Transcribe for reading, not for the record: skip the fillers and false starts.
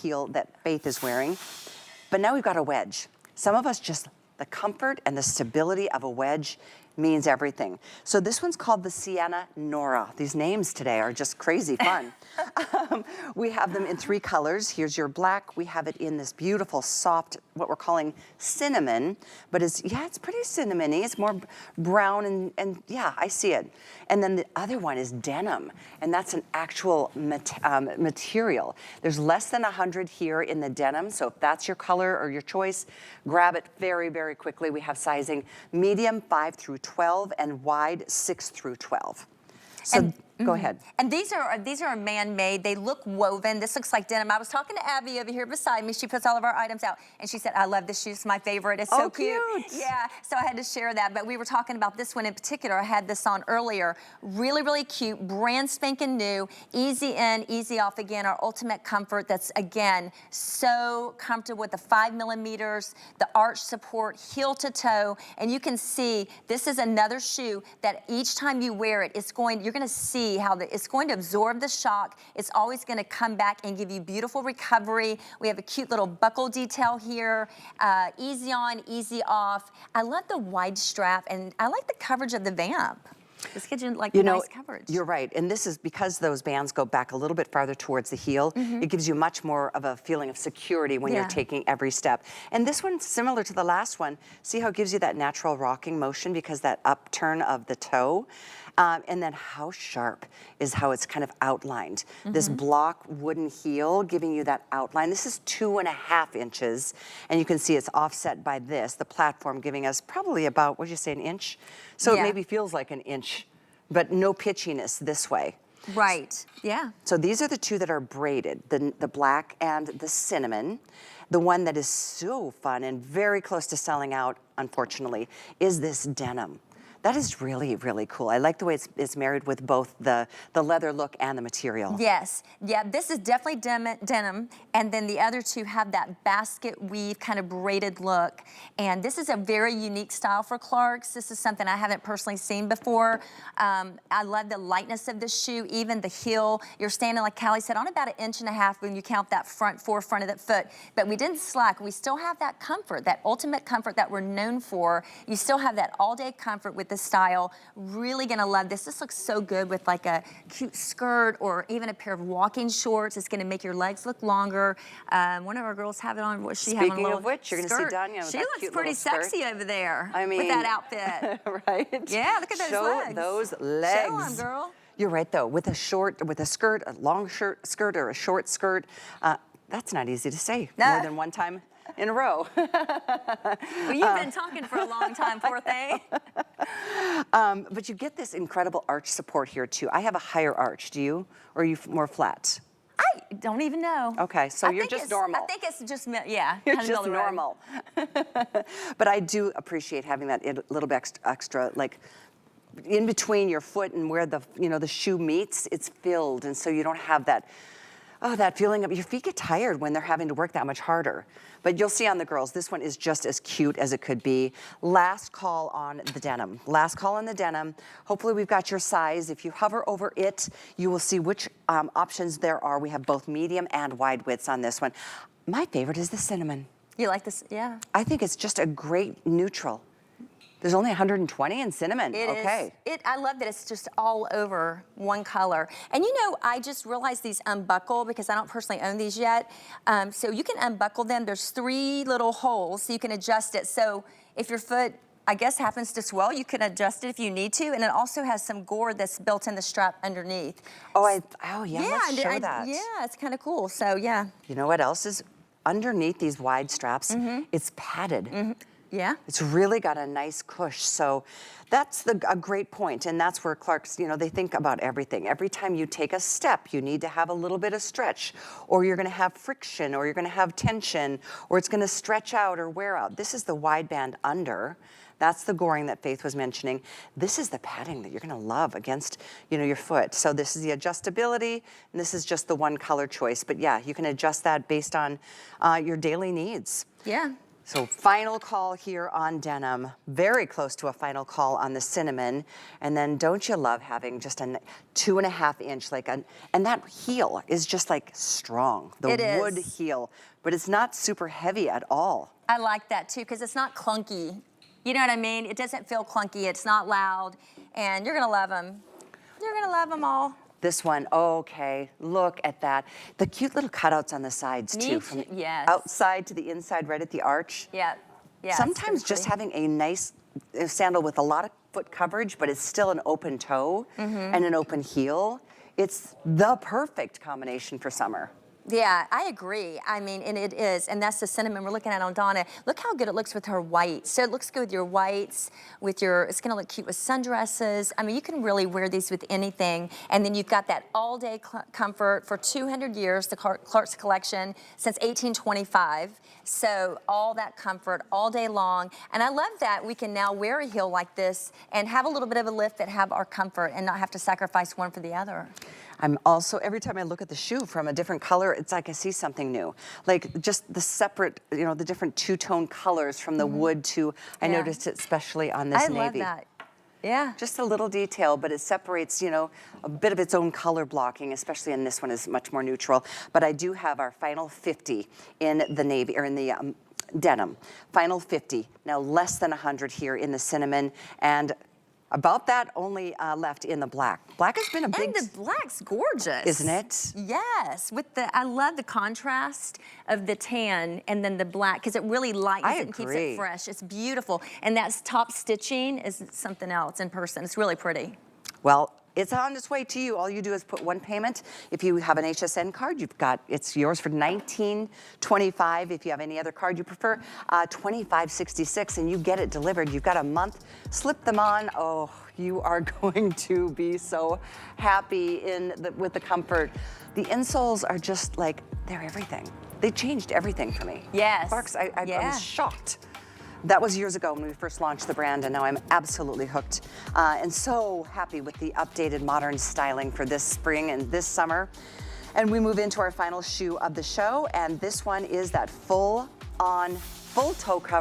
heel that Faith is wearing. But now we've got a wedge. Some of us just, the comfort and the stability of a wedge means everything. So this one's called the Seannah Nora. These names today are just crazy fun. We have them in 3 colors. Here's your black. We have it in this beautiful, soft, what we're calling cinnamon, but it's pretty cinnamony. It's more brown and yeah, I see it. And then the other one is denim, and that's an actual material. There's less than 100 here in the denim, so if that's your color or your choice, grab it very, very quickly. We have sizing medium 5 through 12 and wide 6 through 12. So go ahead. And these are man-made. They look woven. This looks like denim. I was talking to Abby over here beside me. She puts all of our items out, and she said, "I love this shoe. It's my favorite. It's so cute." Yeah. So I had to share that. But we were talking about this one in particular. I had this on earlier. Really, really cute. Brand spanking new. Easy in, easy off. Again, our ultimate comfort. That's again so comfortable with the 5 millimeters, the arch support, heel to toe, and you can see this is another shoe that each time you wear it, you're going to see how it's going to absorb the shock. It's always going to come back and give you beautiful recovery. We have a cute little buckle detail here. Easy on, easy off. I love the wide strap, and I like the coverage of the vamp. This gives you like nice coverage. You're right, and this is because those bands go back a little bit farther towards the heel. It gives you much more of a feeling of security when you're taking every step. And this one's similar to the last one. See how it gives you that natural rocking motion because that upturn of the toe? And then how sharp is how it's kind of outlined. This block wooden heel giving you that outline. This is 2.5 inches, and you can see it's offset by this, the platform giving us probably about, what'd you say, an inch? So it maybe feels like an inch, but no pitchiness this way. Right, yeah. So these are the 2 that are braided, the black and the cinnamon. The one that is so fun and very close to selling out, unfortunately, is this denim. That is really, really cool. I like the way it's married with both the leather look and the material. Yes, yeah, this is definitely denim, and then the other 2 have that basket weave kind of braided look. And this is a very unique style for Clarks. This is something I haven't personally seen before. I love the lightness of this shoe, even the heel. You're standing, like Callie said, on about 1.5 inches when you count that forefront of that foot. But we didn't slack. We still have that comfort, that ultimate comfort that we're known for. You still have that all-day comfort with the style. Really gonna love this. This looks so good with like a cute skirt or even a pair of walking shorts. It's gonna make your legs look longer. One of our girls have it on. What's she having? Speaking of which, you're gonna see Danya with she that looks cute pretty little sexy over there. I mean, with that outfit. Right? Yeah, look at those legs. Show those legs. Show them, girl. You're right though. With a skirt, a long skirt or a short skirt, that's not easy to say more than one time in a row. Well, you've been talking for a long time, poor thing. But you get this incredible arch support here too. I have a higher arch, do you? Or are you more flat? I don't even know. Okay, so you're just normal. I think it's just, yeah. You're just normal. But I do appreciate having that little bit extra, like, in between your foot and where the, the shoe meets, it's filled, and so you don't have that, that feeling of your feet get tired when they're having to work that much harder. But you'll see on the girls, this one is just as cute as it could be. Last call on the denim. Last call on the denim. Hopefully we've got your size. If you hover over it, you will see which options there are. We have both medium and wide widths on this one. My favorite is the cinnamon. You like this? Yeah. I think it's just a great neutral. There's only 120 in cinnamon. Okay. I love that it's just all over one color. And I just realized these unbuckle because I don't personally own these yet. So you can unbuckle them. There's 3 little holes so you can adjust it. So if your foot, I guess, happens to swell, you can adjust it if you need to. And it also has some gore that's built in the strap underneath. Oh yeah, let's show that. Yeah, it's kind of cool. So yeah. You know what else is underneath these wide straps? It's padded. Yeah. It's really got a nice cush, so that's a great point, and that's where Clarks, they think about everything. Every time you take a step, you need to have a little bit of stretch, or you're gonna have friction, or you're gonna have tension, or it's gonna stretch out or wear out. This is the wide band under. That's the goring that Faith was mentioning. This is the padding that you're gonna love against, your foot. So this is the adjustability, and this is just the one color choice. But yeah, you can adjust that based on your daily needs. Yeah. So final call here on denim, very close to a final call on the cinnamon. And then don't you love having just a 2.5 inch, and that heel is just like strong, the wood heel, but it's not super heavy at all. I like that too, because it's not clunky. You know what I mean? It doesn't feel clunky, it's not loud, and you're gonna love them. You're gonna love them all. This one, okay, look at that. The cute little cutouts on the sides too, from the outside to the inside, right at the arch. Yeah, yeah. Sometimes just having a nice sandal with a lot of foot coverage, but it's still an open toe and an open heel. It's the perfect combination for summer. Yeah, I agree. I mean, and it is, and that's the cinnamon we're looking at on Donna. Look how good it looks with her whites. So it looks good with your whites, it's gonna look cute with sundresses. I mean, you can really wear these with anything. And then you've got that all-day comfort for 200 years, the Clark's collection, since 1825. So all that comfort all day long. And I love that we can now wear a heel like this and have a little bit of a lift that have our comfort and not have to sacrifice one for the other. I'm also, every time I look at the shoe from a different color, it's like I see something new. Like just the separate, the different two-tone colors from the wood to, I noticed it especially on this navy. I love that. Yeah. Just a little detail, but it separates, a bit of its own color blocking, especially in this one is much more neutral. But I do have our final 50 in the navy, or in the denim. Final 50, now less than 100 here in the cinnamon, and about that only left in the black. Black has been a big... And the black's gorgeous. Isn't it? Yes, I love the contrast of the tan and then the black, because it really lightens it and keeps it fresh. It's beautiful. And that top stitching is something else in person. It's really pretty. Well, it's on its way to you. All you do is put one payment. If you have an HSN card, it's yours for $19.25. If you have any other card you prefer, $25.66, and you get it delivered. You've got a month. Slip them on. Oh, you are going to be so happy with the comfort. The insoles are just like, they're everything. They changed everything for me. Yes. Clark's, I was shocked. That was years ago when we first launched the brand, and now I'm absolutely hooked and so happy with the updated modern styling for this spring and this summer. And we move into our final shoe of the show, and this one is that full toe cover.